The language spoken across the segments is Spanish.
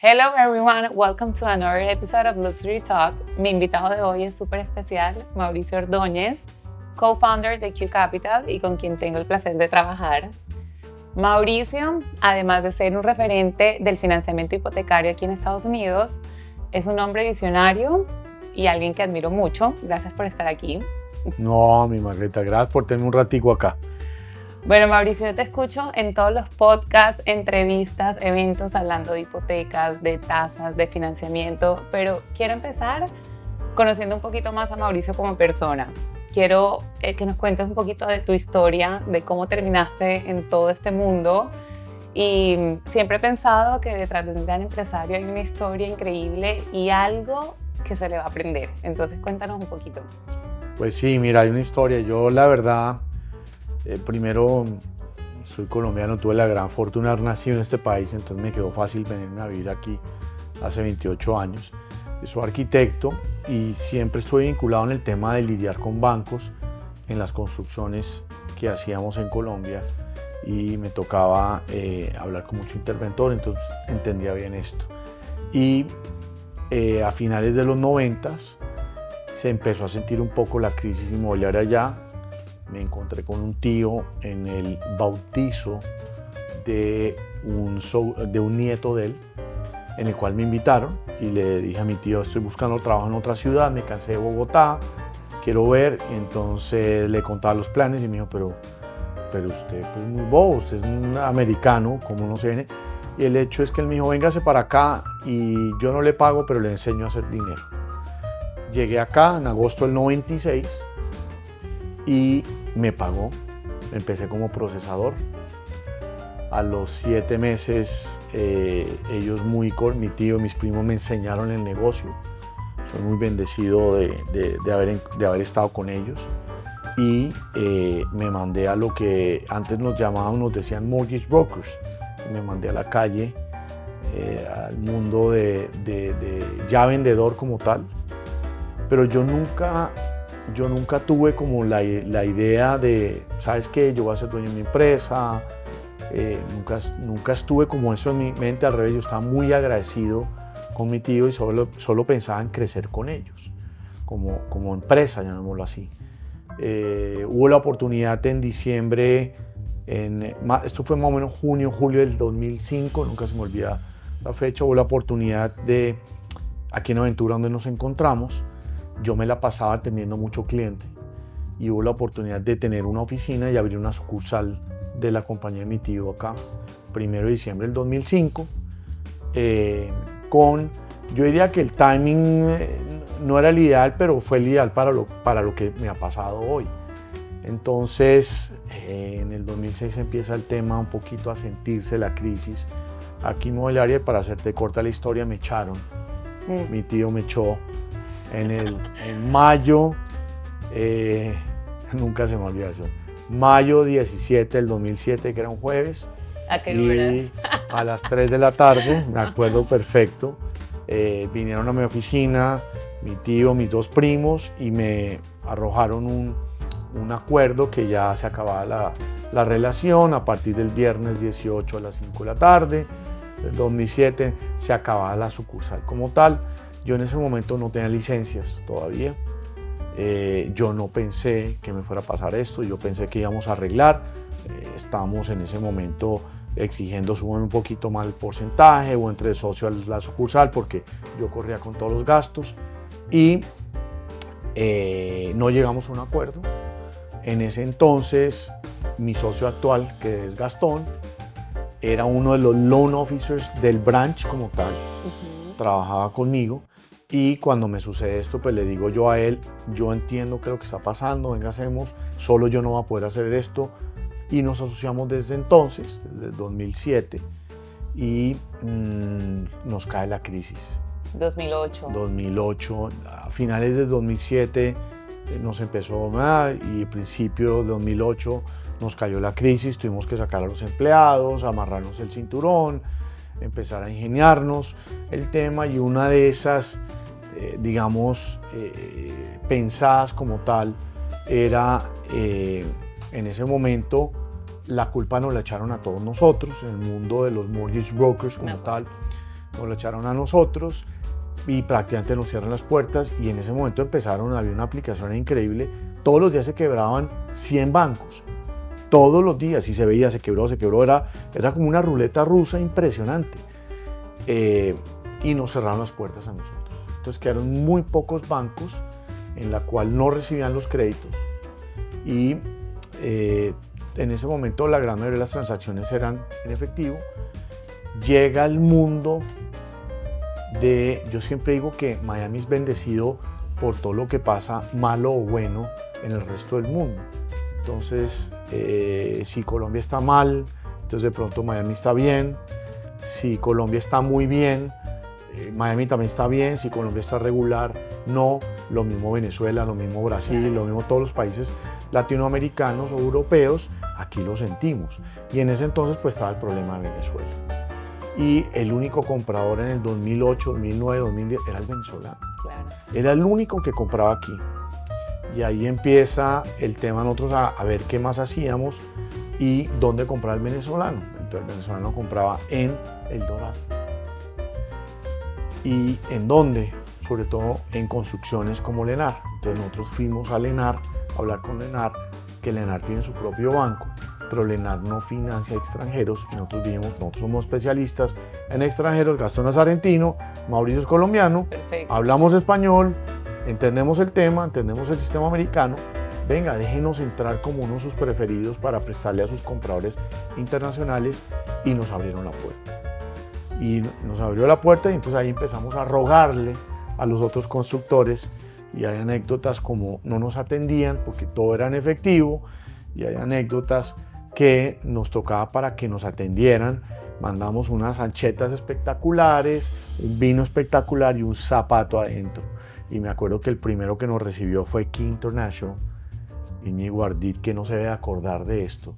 Hello everyone, welcome to another episode of Luxury Talk. Mi invitado de hoy es súper especial, Mauricio Ordóñez, co-founder de Q Capital y con quien tengo el placer de trabajar. Mauricio, además de ser un referente del financiamiento hipotecario aquí en Estados Unidos, es un hombre visionario y alguien que admiro mucho. Gracias por estar aquí. No, mi Margarita, gracias por tenerme un ratico acá. Bueno, Mauricio, yo te escucho en todos los podcasts, entrevistas, eventos hablando de hipotecas, de tasas, de financiamiento, pero quiero empezar conociendo un poquito más a Mauricio como persona. Quiero que nos cuentes un poquito de tu historia, de cómo terminaste en todo este mundo. Y siempre he pensado que detrás de un gran empresario hay una historia increíble y algo que se le va a aprender. Entonces, cuéntanos un poquito. Pues sí, mira, hay una historia. Yo, la verdad, primero soy colombiano, tuve la gran fortuna de haber nacido en este país, entonces me quedó fácil venirme a vivir aquí hace 28 años. Soy arquitecto y siempre estoy vinculado en el tema de lidiar con bancos en las construcciones que hacíamos en Colombia y me tocaba hablar con mucho interventor, entonces entendía bien esto. Y a finales de los 90s se empezó a sentir un poco la crisis inmobiliaria allá. Me encontré con un tío en el bautizo de un nieto de él, en el cual me invitaron y le dije a mi tío, estoy buscando trabajo en otra ciudad, me cansé de Bogotá, quiero ver. Entonces le contaba los planes y me dijo, pero usted es muy bobo, usted es un americano, ¿cómo no se viene? Y el hecho es que él me dijo, véngase para acá y yo no le pago, pero le enseño a hacer dinero. Llegué acá en agosto del 96 y me pagó. Empecé como procesador. A los 7 meses, ellos mi tío y mis primos me enseñaron el negocio. Soy muy bendecido de haber estado con ellos. Y me mandé a lo que antes nos decían mortgage brokers. Me mandé a la calle, al mundo de ya vendedor como tal. Pero yo nunca tuve como la idea de, ¿sabes qué? Yo voy a ser dueño de mi empresa. Nunca estuve como eso en mi mente. Al revés, yo estaba muy agradecido con mi tío y solo pensaba en crecer con ellos, como empresa, llamémoslo así. Hubo la oportunidad en diciembre, esto fue más o menos junio, julio del 2005, nunca se me olvida la fecha. Hubo la oportunidad de, aquí en Aventura donde nos encontramos, yo me la pasaba atendiendo mucho cliente y hubo la oportunidad de tener una oficina y abrir una sucursal de la compañía de mi tío acá, 1 de diciembre del 2005, yo diría que el timing no era el ideal, pero fue el ideal para lo que me ha pasado hoy. Entonces, en el 2006 empieza el tema un poquito a sentirse la crisis. Aquí en inmobiliaria, para hacerte corta la historia, me echaron. Mi tío me echó en mayo, nunca se me olvida eso, mayo 17 del 2007, que era un jueves. ¿A qué horas? A las 3 de la tarde, me acuerdo perfecto, vinieron a mi oficina, mi tío, mis 2 primos, y me arrojaron un acuerdo que ya se acababa la relación a partir del viernes 18 a las 5 de la tarde, del 2007 se acababa la sucursal como tal. Yo en ese momento no tenía licencias todavía. Yo no pensé que me fuera a pasar esto, yo pensé que íbamos a arreglar. Estábamos en ese momento exigiendo suben un poquito más el porcentaje o entre socio a la sucursal porque yo corría con todos los gastos y no llegamos a un acuerdo. En ese entonces mi socio actual, que es Gastón, era uno de los loan officers del branch como tal. Trabajaba conmigo y cuando me sucede esto, pues le digo yo a él, yo entiendo qué es lo que está pasando, venga, hacemos, solo yo no voy a poder hacer esto, y nos asociamos desde entonces, desde el 2007, y nos cae la crisis. 2008, a finales del 2007 nos empezó, y al principio de 2008 nos cayó la crisis, tuvimos que sacar a los empleados, amarrarnos el cinturón, empezar a ingeniarnos el tema, y una de esas, pensadas como tal, era en ese momento la culpa nos la echaron a todos nosotros, en el mundo de los mortgage brokers como tal, nos lo echaron a nosotros y prácticamente nos cierran las puertas y en ese momento había una aplicación increíble, todos los días se quebraban 100 bancos, todos los días, y se veía, se quebró, era como una ruleta rusa impresionante, y nos cerraron las puertas a nosotros. Entonces quedaron muy pocos bancos en la cual no recibían los créditos y en ese momento la gran mayoría de las transacciones eran en efectivo. Llega el mundo yo siempre digo que Miami es bendecido por todo lo que pasa, malo o bueno, en el resto del mundo. Entonces, si Colombia está mal, entonces de pronto Miami está bien. Si Colombia está muy bien, Miami también está bien. Si Colombia está regular, no. Lo mismo Venezuela, lo mismo Brasil, lo mismo todos los países latinoamericanos o europeos, aquí lo sentimos. Y en ese entonces pues estaba el problema de Venezuela. Y el único comprador en el 2008, 2009, 2010 era el venezolano. Claro. Era el único que compraba aquí. Y ahí empieza el tema nosotros a ver qué más hacíamos y dónde comprar el venezolano. Entonces el venezolano compraba en El Dorado. ¿Y en dónde? Sobre todo en construcciones como Lenar. Entonces nosotros fuimos a Lenar, a hablar con Lenar, que Lenar tiene su propio banco, pero Lenar no financia extranjeros. Y nosotros dijimos, nosotros somos especialistas en extranjeros, Gastón es argentino, Mauricio es colombiano, Perfecto. Hablamos español, entendemos el tema, entendemos el sistema americano, venga, déjenos entrar como uno de sus preferidos para prestarle a sus compradores internacionales, y nos abrieron la puerta. Y nos abrió la puerta y entonces ahí empezamos a rogarle a los otros constructores, y hay anécdotas como no nos atendían porque todo era en efectivo, y hay anécdotas que nos tocaba para que nos atendieran. Mandamos unas anchetas espectaculares, un vino espectacular y un zapato adentro. Y me acuerdo que el primero que nos recibió fue Key International, Íñigo Ardit, que no se debe acordar de esto,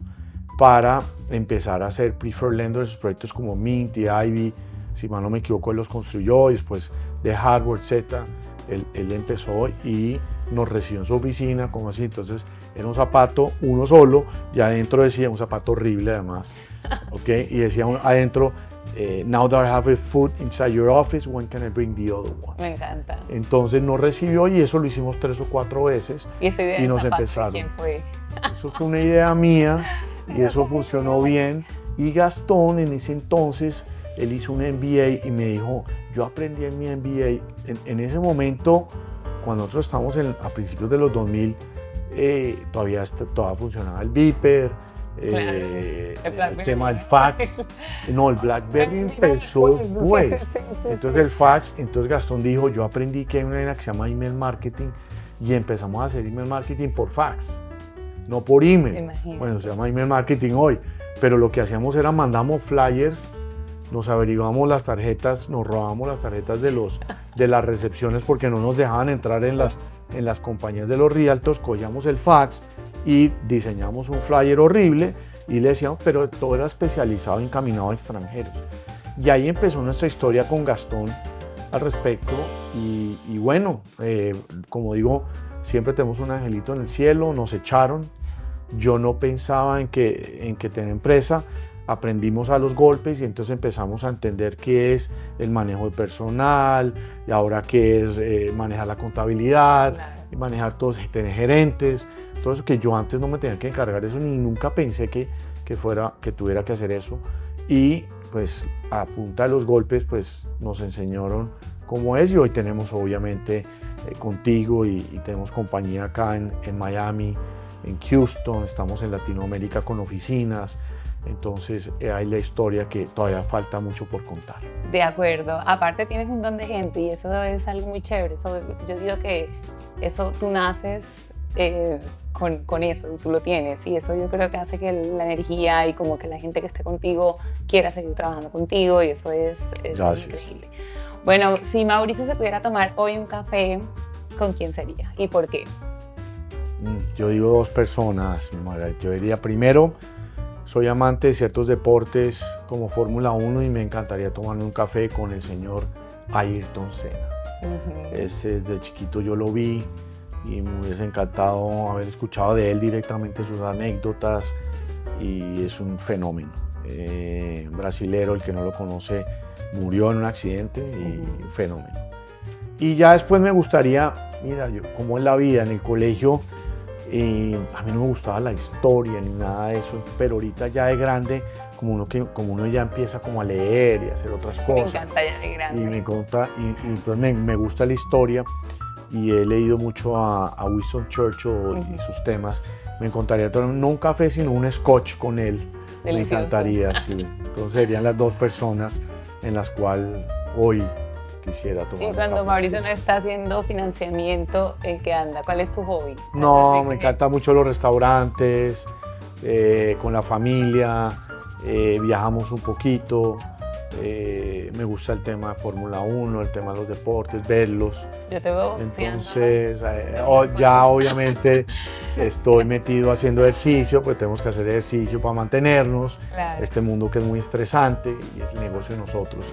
para empezar a hacer preferred lenders, proyectos como Mint y Ivy, si mal no me equivoco, él los construyó, y después de Hardware Z, él empezó y nos recibió en su oficina, como así. Entonces era un zapato, uno solo, y adentro decía, un zapato horrible además, ¿okay? Y decía adentro, now that I have a foot inside your office, when can I bring the other one? Me encanta. Entonces nos recibió, y eso lo hicimos 3 o 4 veces. ¿Y esa idea y del nos zapato, empezaron. quién fue? Eso fue una idea mía y eso funcionó bien. Y Gastón, en ese entonces, él hizo un MBA y me dijo, yo aprendí en mi MBA. En ese momento, cuando nosotros estábamos a principios de los 2000, todavía funcionaba el Viper, Claro. el tema del fax. No, el BlackBerry empezó después. Entonces el fax, entonces Gastón dijo, yo aprendí que hay una línea que se llama email marketing, y empezamos a hacer email marketing por fax, no por email. Imagínate. Bueno, se llama email marketing hoy, pero lo que hacíamos era mandamos flyers, nos averiguamos las tarjetas, nos robamos las tarjetas de las recepciones porque no nos dejaban entrar en las compañías de los realtors, cogíamos el fax y diseñamos un flyer horrible y le decíamos, pero todo era especializado, encaminado a extranjeros. Y ahí empezó nuestra historia con Gastón al respecto, y bueno, como digo, siempre tenemos un angelito en el cielo. Nos echaron, yo no pensaba en que tener empresa, aprendimos a los golpes, y entonces empezamos a entender qué es el manejo de personal, y ahora qué es manejar la contabilidad, Claro. y manejar todos, tener gerentes, todo eso que yo antes no me tenía que encargar de eso, ni nunca pensé que tuviera que hacer eso. Y pues a punta de los golpes pues nos enseñaron cómo es, y hoy tenemos obviamente contigo y tenemos compañía acá en Miami, en Houston, estamos en Latinoamérica con oficinas. Entonces hay la historia que todavía falta mucho por contar. De acuerdo. Aparte tienes un don de gente y eso es algo muy chévere. Eso, yo digo que eso tú naces con eso, tú lo tienes, y eso yo creo que hace que la energía y como que la gente que esté contigo quiera seguir trabajando contigo, y eso es increíble. Bueno, si Mauricio se pudiera tomar hoy un café, ¿con quién sería y por qué? Yo digo 2 personas, mi madre. Yo diría, primero, soy amante de ciertos deportes como Fórmula 1 y me encantaría tomarme un café con el señor Ayrton Senna. Desde chiquito yo lo vi y me hubiese encantado haber escuchado de él directamente sus anécdotas, y es un fenómeno. Brasilero, el que no lo conoce, murió en un accidente y un fenómeno. Y ya después me gustaría, mira, yo como en la vida, en el colegio, a mí no me gustaba la historia ni nada de eso, pero ahorita ya de grande, como uno ya empieza como a leer y a hacer otras cosas. Me encanta ya de grande. Y entonces me gusta la historia y he leído mucho a Winston Churchill y sus temas. Me encantaría tomar no un café, sino un scotch con él. Delicioso. Me encantaría, sí. Entonces serían las dos personas en las cuales hoy quisiera tomar. Y cuando Mauricio no está haciendo financiamiento, ¿en qué anda? ¿Cuál es tu hobby? No, me encantan mucho los restaurantes, con la familia, viajamos un poquito. Me gusta el tema de Fórmula 1, el tema de los deportes, verlos. Yo te veo entonces, ya obviamente estoy metido haciendo ejercicio, pues tenemos que hacer ejercicio para mantenernos. Claro. Este mundo que es muy estresante y es el negocio de nosotros.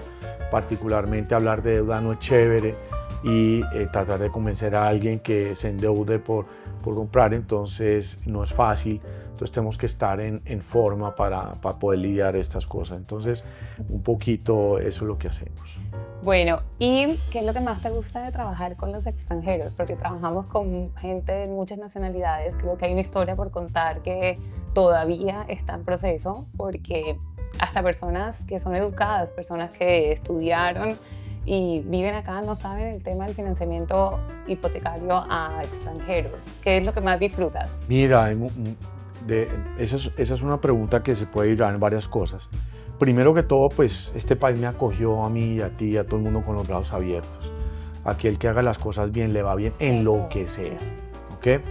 Particularmente hablar de deuda no es chévere y tratar de convencer a alguien que se endeude por comprar, entonces no es fácil. Entonces tenemos que estar en forma para poder lidiar estas cosas. Entonces un poquito eso es lo que hacemos. Bueno, ¿y qué es lo que más te gusta de trabajar con los extranjeros? Porque trabajamos con gente de muchas nacionalidades. Creo que hay una historia por contar que todavía está en proceso, porque hasta personas que son educadas, personas que estudiaron y viven acá no saben el tema del financiamiento hipotecario a extranjeros. ¿Qué es lo que más disfrutas? Mira, esa es una pregunta que se puede ir en varias cosas. Primero que todo, pues este país me acogió a mí y a ti y a todo el mundo con los brazos abiertos. Aquí el que haga las cosas bien le va bien en lo que sea, ¿ok?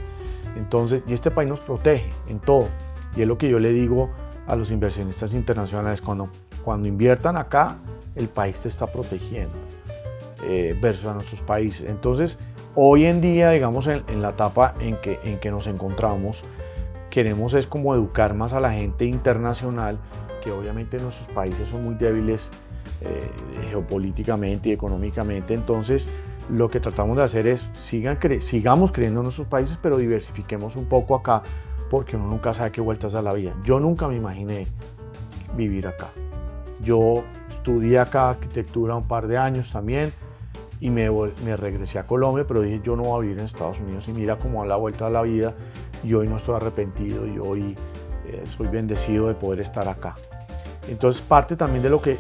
Entonces, y este país nos protege en todo. Y es lo que yo le digo a los inversionistas internacionales, cuando inviertan acá, el país te está protegiendo versus a nuestros países. Entonces, hoy en día, digamos, en la etapa en que nos encontramos, queremos es como educar más a la gente internacional, que obviamente nuestros países son muy débiles geopolíticamente y económicamente. Entonces, lo que tratamos de hacer es sigamos creyendo en nuestros países, pero diversifiquemos un poco acá, porque uno nunca sabe qué vueltas a la vida. Yo nunca me imaginé vivir acá. Yo estudié acá arquitectura un par de años también y me regresé a Colombia, pero dije yo no voy a vivir en Estados Unidos, y mira cómo a la vuelta a la vida y hoy no estoy arrepentido y hoy soy bendecido de poder estar acá. Entonces parte también de lo que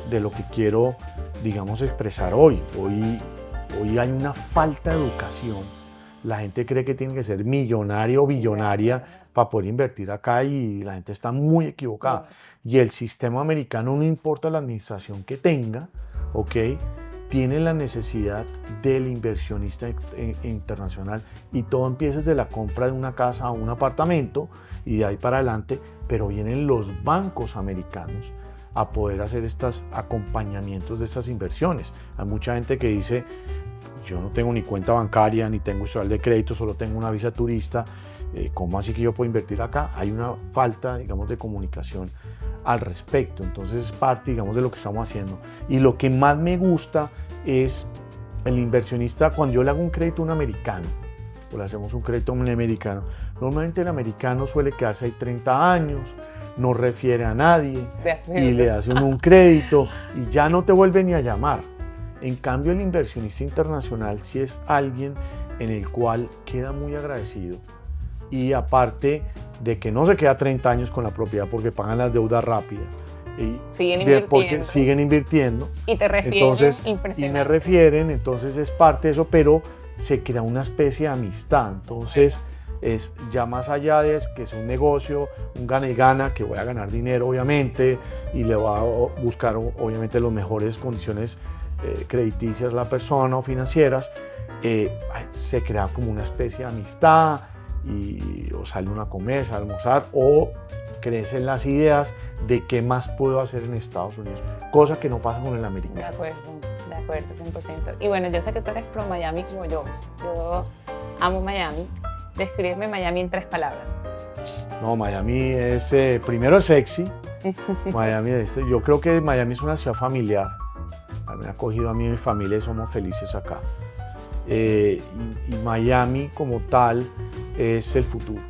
quiero, digamos, expresar hoy. Hoy hay una falta de educación. La gente cree que tiene que ser millonario o billonaria para poder invertir acá y la gente está muy equivocada. Y el sistema americano, no importa la administración que tenga, ¿ok?, tiene la necesidad del inversionista internacional, y todo empieza desde la compra de una casa o un apartamento y de ahí para adelante, pero vienen los bancos americanos a poder hacer estos acompañamientos de estas inversiones. Hay mucha gente que dice, yo no tengo ni cuenta bancaria, ni tengo historial de crédito, solo tengo una visa turista, ¿cómo así que yo puedo invertir acá? Hay una falta, digamos, de comunicación al respecto. Entonces es parte, digamos, de lo que estamos haciendo. Y lo que más me gusta es el inversionista, cuando yo le hago un crédito a un americano, o le hacemos un crédito a un americano, normalmente el americano suele quedarse ahí 30 años, no refiere a nadie y le hace un crédito y ya no te vuelve ni a llamar. En cambio, el inversionista internacional sí es alguien en el cual queda muy agradecido, y aparte de que no se queda 30 años con la propiedad porque pagan las deudas rápidas y siguen invirtiendo y te refieren, entonces, y me refieren, entonces es parte de eso, pero se crea una especie de amistad. Entonces es ya más allá de que es un negocio, un gana y gana, que voy a ganar dinero obviamente y le va a buscar obviamente las mejores condiciones crediticias a la persona o financieras, se crea como una especie de amistad, y o sale uno a comer, sale a almorzar, o crecen las ideas de qué más puedo hacer en Estados Unidos, cosa que no pasa con el americano. De acuerdo, 100%. Y bueno, yo sé que tú eres pro Miami como yo amo Miami. Descríbeme Miami en 3 palabras. No, Miami es, primero es sexy. Miami yo creo que Miami es una ciudad familiar. Me ha acogido a mí y mi familia y somos felices acá. Y Miami como tal es el futuro.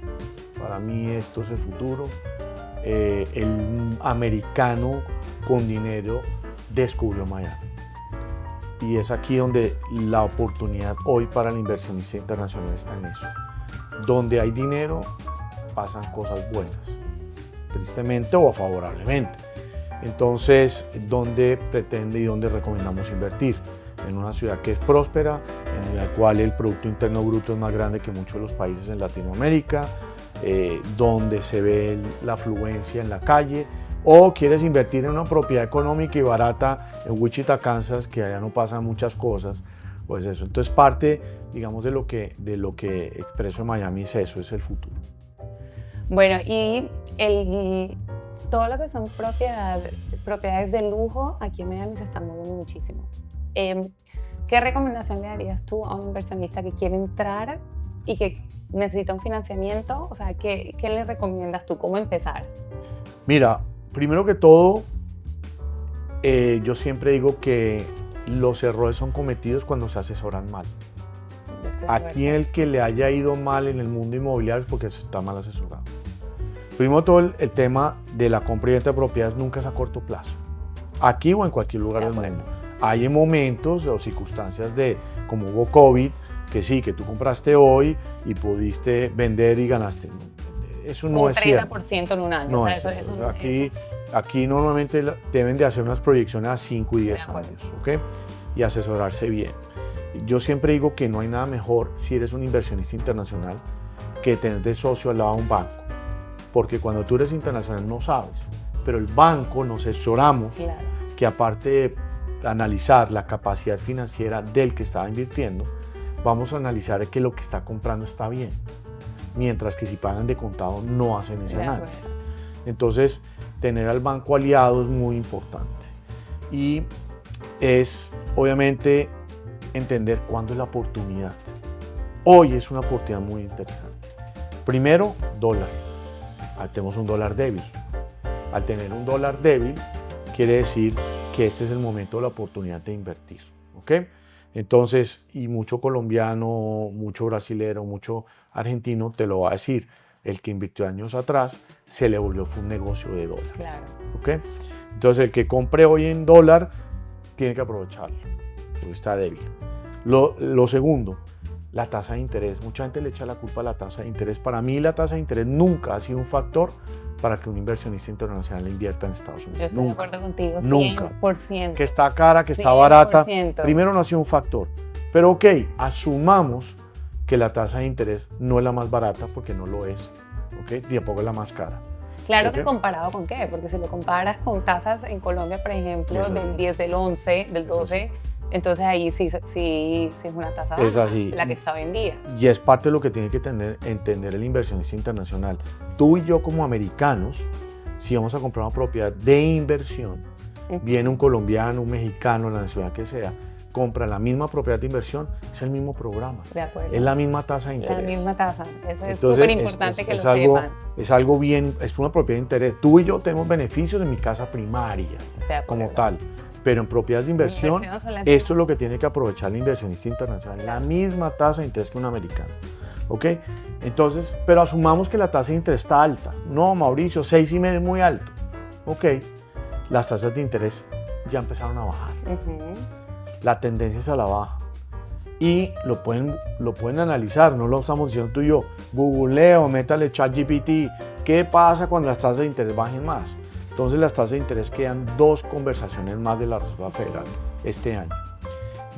Para mí esto es el futuro. El americano con dinero descubrió Miami. Y es aquí donde la oportunidad hoy para el inversionista internacional está en eso. Donde hay dinero, pasan cosas buenas, tristemente o favorablemente. Entonces, ¿dónde pretende y dónde recomendamos invertir? En una ciudad que es próspera, en la cual el Producto Interno Bruto es más grande que muchos de los países en Latinoamérica, donde se ve la afluencia en la calle, o quieres invertir en una propiedad económica y barata en Wichita, Kansas, que allá no pasan muchas cosas, pues eso. Entonces parte, digamos, de lo que expreso en Miami es eso, es el futuro. Bueno, y todo lo que son propiedades de lujo, aquí en Miami se están moviendo muchísimo. ¿Qué recomendación le darías tú a un inversionista que quiere entrar y que necesita un financiamiento? O sea, ¿qué le recomiendas tú? ¿Cómo empezar? Mira, primero que todo, yo siempre digo que los errores son cometidos cuando se asesoran mal. Aquí el que le haya ido mal en el mundo inmobiliario es porque se está mal asesorado. Primero todo el tema de la compra y venta de propiedades nunca es a corto plazo, aquí o en cualquier lugar del mundo. Hay momentos o circunstancias como hubo COVID, que sí, que tú compraste hoy y pudiste vender y ganaste. Eso no es cierto. Un 30% en un año. No, o sea, es aquí normalmente deben de hacer unas proyecciones a 5 y 10 años, ¿ok? Y asesorarse bien. Yo siempre digo que no hay nada mejor si eres un inversionista internacional que tener de socio al lado de un banco. Porque cuando tú eres internacional no sabes, pero el banco nos asesoramos que aparte de analizar la capacidad financiera del que estaba invirtiendo, vamos a analizar que lo que está comprando está bien. Mientras que si pagan de contado no hacen ese análisis. Entonces, tener al banco aliado es muy importante. Y es, obviamente, entender cuándo es la oportunidad. Hoy es una oportunidad muy interesante. Primero, dólar. Tenemos un dólar débil. Al tener un dólar débil, quiere decir que este es el momento de la oportunidad de invertir. ¿Ok? Entonces, y mucho colombiano, mucho brasilero, mucho argentino te lo va a decir. El que invirtió años atrás se le volvió, fue un negocio de dólar. Claro. ¿Ok? Entonces, el que compre hoy en dólar tiene que aprovecharlo, porque está débil. Lo segundo, la tasa de interés. Mucha gente le echa la culpa a la tasa de interés. Para mí, la tasa de interés nunca ha sido un factor para que un inversionista internacional invierta en Estados Unidos. Yo estoy de acuerdo contigo, 100%. Nunca. Que está cara, que está barata. 100%. Primero no ha sido un factor. Pero ok, asumamos que la tasa de interés no es la más barata porque no lo es. ¿Ok? Tampoco es la más cara. Claro, ¿Okay? que comparado con qué, porque si lo comparas con tasas en Colombia, por ejemplo, del 10, del 11, del 12, entonces ahí sí es una tasa baja, es así. La que está hoy en día. Y es parte de lo que tiene que entender el inversionista internacional. Tú y yo como americanos, si vamos a comprar una propiedad de inversión, viene un colombiano, un mexicano, la nacionalidad que sea, compra la misma propiedad de inversión, es el mismo programa. De acuerdo. Es la misma tasa de interés. La misma tasa. Eso es Entonces, súper importante que lo sepan. Es algo bien, es una propiedad de interés. Tú y yo tenemos beneficios en mi casa primaria, como tal. Pero en propiedades de inversión, esto es lo que tiene que aprovechar el inversionista internacional. La misma tasa de interés que un americano. ¿Ok? Entonces, pero asumamos que la tasa de interés está alta. No, Mauricio, 6,5 es muy alto. Ok. Las tasas de interés ya empezaron a bajar. La tendencia es a la baja. Y lo pueden analizar, no lo estamos diciendo tú y yo. Googleo, métale ChatGPT. ¿Qué pasa cuando las tasas de interés bajen más? Entonces las tasas de interés quedan 2 conversaciones más de la Reserva Federal este año.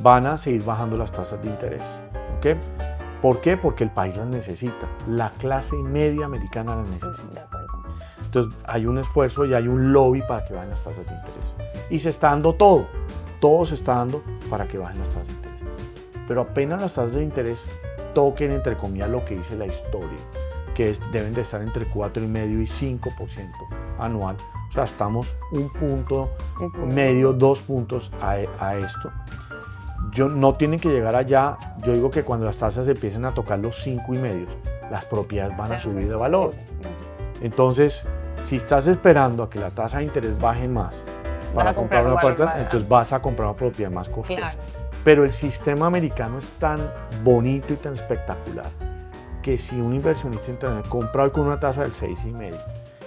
Van a seguir bajando las tasas de interés. ¿Ok? ¿Por qué? Porque el país las necesita. La clase media americana las necesita. Entonces hay un esfuerzo y hay un lobby para que bajen las tasas de interés. Y se está dando todo. Todo se está dando para que bajen las tasas de interés. Pero apenas las tasas de interés toquen, entre comillas, lo que dice la historia, que deben de estar entre 4,5 y 5% anual. O sea, estamos un punto medio, 2 puntos a esto. No tienen que llegar allá. Yo digo que cuando las tasas empiecen a tocar los 5,5, las propiedades van a subir de valor. Entonces, si estás esperando a que la tasa de interés baje más para comprar una propiedad, entonces vas a comprar una propiedad más costosa. Claro. Pero el sistema americano es tan bonito y tan espectacular que si un inversionista internacional compra hoy con una tasa del 6,5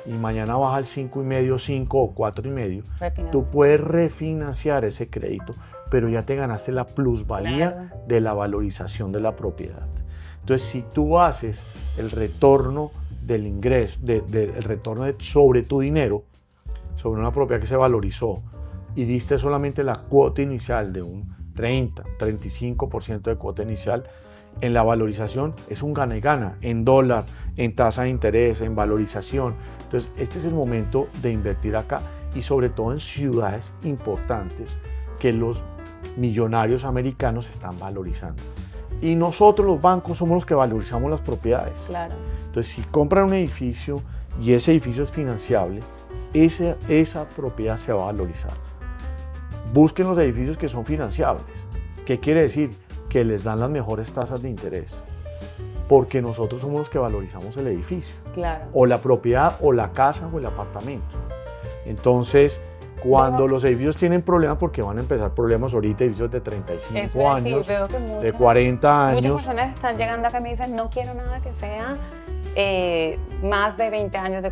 y mañana baja al 5,5, 5 o 4,5, Refinancia. tú puedes refinanciar ese crédito, pero ya te ganaste la plusvalía de la valorización de la propiedad. Entonces, si tú haces el retorno del ingreso, el retorno sobre tu dinero, sobre una propiedad que se valorizó, y diste solamente la cuota inicial de un 30, 35% de cuota inicial, en la valorización es un gana y gana, en dólar, en tasa de interés, en valorización. Entonces, este es el momento de invertir acá y sobre todo en ciudades importantes que los millonarios americanos están valorizando. Y nosotros los bancos somos los que valorizamos las propiedades. Claro. Entonces, si compran un edificio y ese edificio es financiable, esa propiedad se va a valorizar. Busquen los edificios que son financiables. ¿Qué quiere decir? Que les dan las mejores tasas de interés. Porque nosotros somos los que valorizamos el edificio. Claro. O la propiedad, o la casa, o el apartamento. Entonces, cuando los edificios tienen problemas, porque van a empezar problemas ahorita, edificios de 35 años, veo que de 40 años. Muchas personas están llegando acá y me dicen, no quiero nada que sea más de 20 años de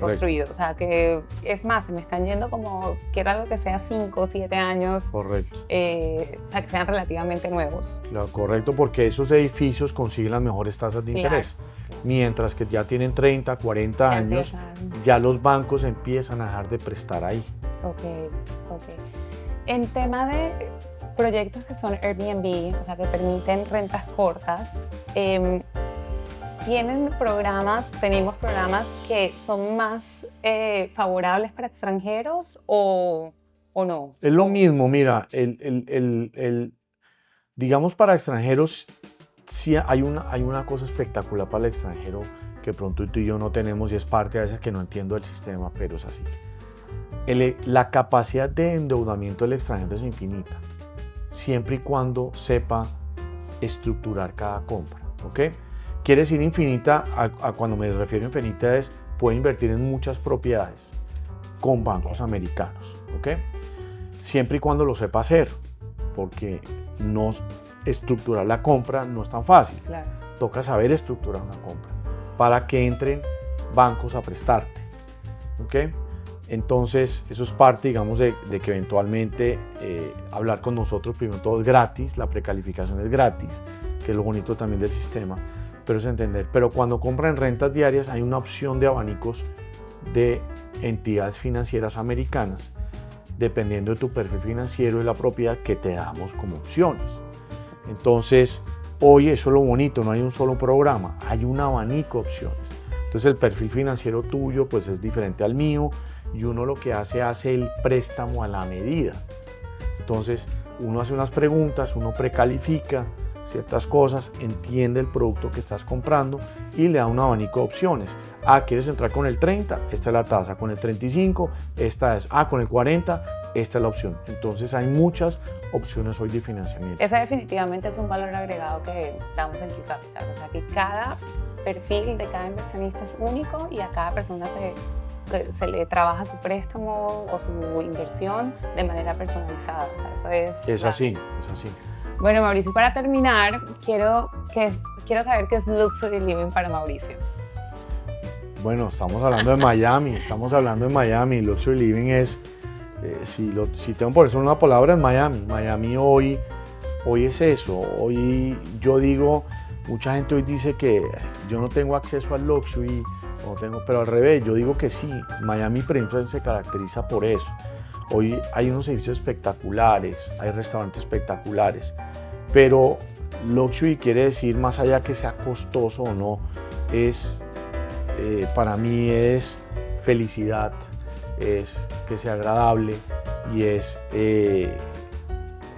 construido. O sea, que es más, se me están yendo como, quiero algo que sea 5 o 7 años. Correcto. O sea, que sean relativamente nuevos. Claro, correcto, porque esos edificios consiguen las mejores tasas de interés. Mientras que ya tienen 30, 40 años, ya los bancos empiezan a dejar de prestar ahí. Ok. En tema de proyectos que son Airbnb, o sea, que permiten rentas cortas, tenemos programas que son más favorables para extranjeros o no? Es lo mismo, mira, digamos para extranjeros, sí hay una cosa espectacular para el extranjero que pronto tú y yo no tenemos y es parte a veces que no entiendo el sistema, pero es así. La capacidad de endeudamiento del extranjero es infinita, siempre y cuando sepa estructurar cada compra, ¿ok? Quiere decir infinita, cuando me refiero a infinita es, puede invertir en muchas propiedades con bancos americanos, ¿ok? Siempre y cuando lo sepa hacer, porque no estructurar la compra no es tan fácil. Claro. Toca saber estructurar una compra para que entren bancos a prestarte, ¿ok? Entonces, eso es parte, digamos, de que eventualmente hablar con nosotros, primero todo es gratis, la precalificación es gratis, que es lo bonito también del sistema, pero es entender. Pero cuando compran rentas diarias hay una opción de abanicos de entidades financieras americanas, dependiendo de tu perfil financiero y la propiedad que te damos como opciones. Entonces, hoy eso es lo bonito, no hay un solo programa, hay un abanico de opciones. Entonces, el perfil financiero tuyo pues es diferente al mío y uno lo que hace el préstamo a la medida. Entonces, uno hace unas preguntas, uno precalifica ciertas cosas, entiende el producto que estás comprando y le da un abanico de opciones. ¿Quieres entrar con el 30? Esta es la tasa. Con el 35, esta es. Con el 40, esta es la opción. Entonces hay muchas opciones hoy de financiamiento. Ese definitivamente es un valor agregado que damos en Q Capital. O sea, que cada perfil de cada inversionista es único y a cada persona se le trabaja su préstamo o su inversión de manera personalizada. O sea, eso es así. Bueno, Mauricio, para terminar, quiero saber qué es Luxury Living para Mauricio. Bueno, estamos hablando de Miami. Luxury Living es, si tengo por eso una palabra, es Miami. Miami hoy es eso. Hoy yo digo, mucha gente hoy dice que yo no tengo acceso al luxury, pero al revés, yo digo que sí. Miami, por ejemplo, se caracteriza por eso. Hoy hay unos servicios espectaculares, hay restaurantes espectaculares, pero luxury quiere decir, más allá que sea costoso o no, para mí es felicidad, es que sea agradable y es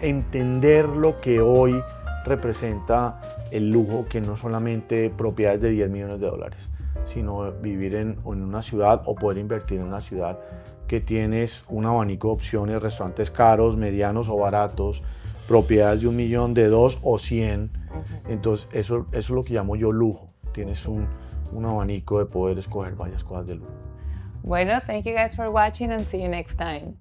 entender lo que hoy representa el lujo, que no solamente propiedades de 10 millones de dólares, sino vivir en una ciudad o poder invertir en una ciudad que tienes un abanico de opciones, restaurantes caros, medianos o baratos, propiedades de 1 millón, de 2 o 100. Entonces eso es lo que llamo yo lujo. Tienes un abanico de poder escoger varias cosas de lujo. Bueno, thank you guys for watching and see you next time.